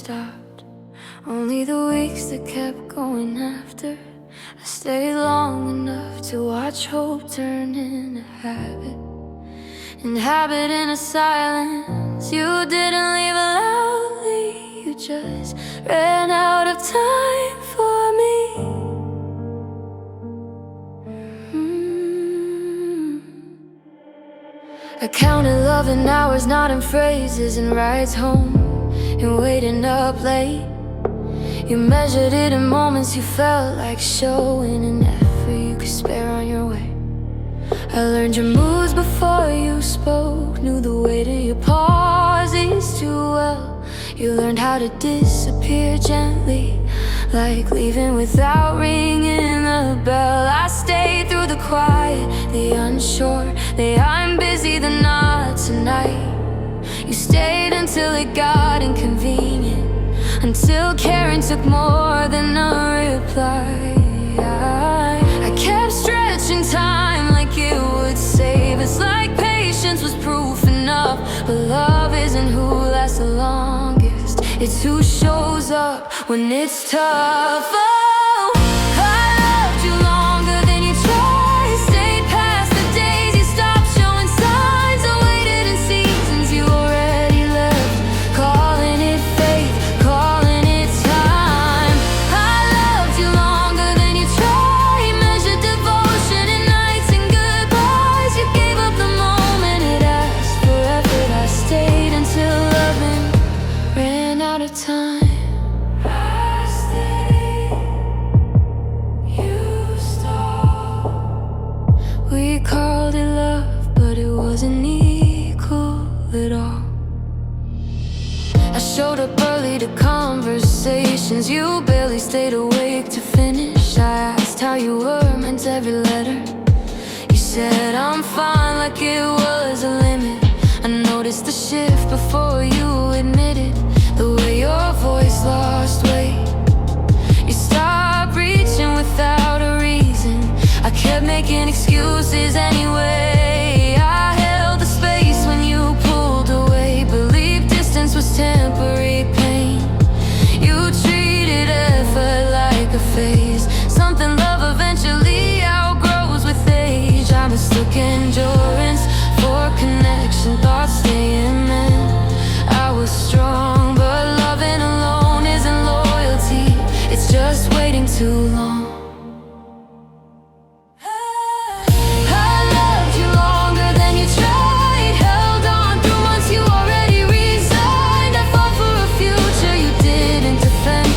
stopped, only the weeks that kept going after. I stayed long enough to watch hope turn into habit, and habit into silence. You didn't leave loudly, you just ran out of time for me. I counted love in hours, not in phrases, and rides home, and waiting up late. You measured it in moments you felt like showing an effort you could spare on your way. I learned your moods before you spoke, knew the weight of your pauses too well. You learned how to disappear gently, like leaving without ringing the bell. I stayed through the quiet, the unsure, the I'm busy, the not tonight. You stayed until it got inconvenient, until caring took more than a reply. I kept stretching time like it would save us, like patience was proof enough. But love isn't who lasts the longest, it's who shows up when it's tough. Oh, I loved you longer than you tried, stayed past the days you stopped showing signs. I waited in seasons you already left, calling it faith, calling it time. I loved you longer than you tried, measured devotion in nights and goodbyes. You gave up the moment it asked for effort. I stayed until loving ran out of time. I stayed, you stopped. We called it love, but it wasn't equal at all. I showed up early to conversations, you barely stayed awake to finish. I asked how you were, meant every letter. You said I'm fine, like it was a limit. I noticed the shift before you admitted, the way your voice lost weight. You stopped reaching without a reason, I kept making excuses anyway. I held the space when you pulled away, believed distance was temporary pain. You treated effort like a phase, something love eventually outgrows with age. I mistook endurance for connection, thought staying meant I was strong. But loving alone isn't loyalty, it's just waiting too long. I loved you longer than you tried, held on through months you already resigned. I fought for a future you didn't defend,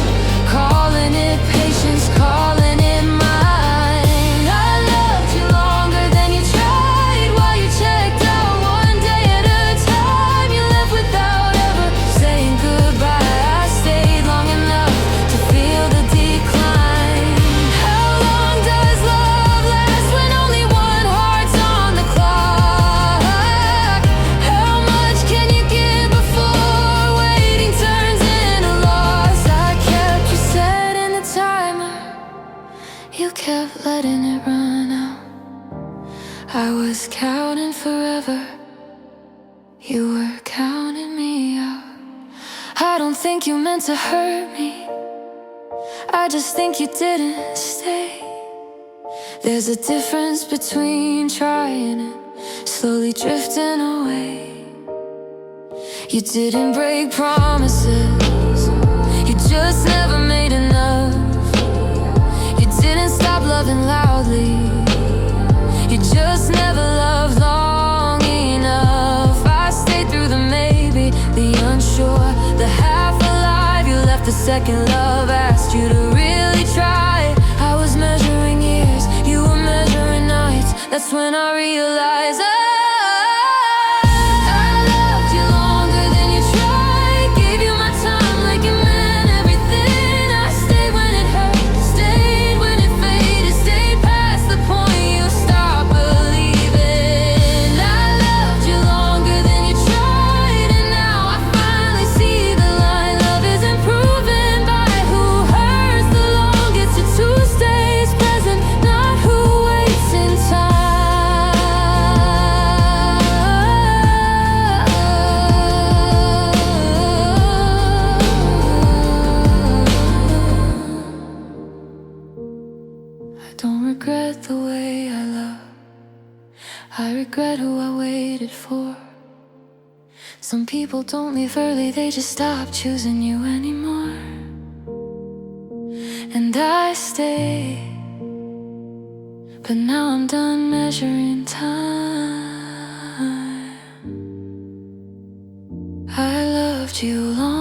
calling it patience, calling it mine. I loved you longer than you tried, while you checked out one day at a time. You left without ever saying goodbye. I stayed long enough to feel the decline. How long does love last when only one heart's on the clock? How much can you give before waiting turns into loss? I kept you setting the timer, you kept letting it run out. I was counting forever, you were counting me out. I don't think you meant to hurt me, I just think you didn't stay. There's a difference between trying and slowly drifting away. You didn't break promises, you just never made enough. You didn't stop loving loudly, you just never loved long enough. I stayed through the maybe, the unsure, the half alive. You left the second love asked you to really try. I was measuring years, you were measuring nights. That's when I realized I loved you longer than you tried, gave you my time like it meant everything. I stayed when it hurt, stayed when it faded, stayed past the point you stopped believing. I loved you longer than you tried, and now I finally see the line. Love isn't proven by who hurts the longest, it's who stays present, not who waits in time. who I waited for. Some people don't leave early, they just stop choosing you anymore. And I stay, but now I'm done measuring time. I loved you long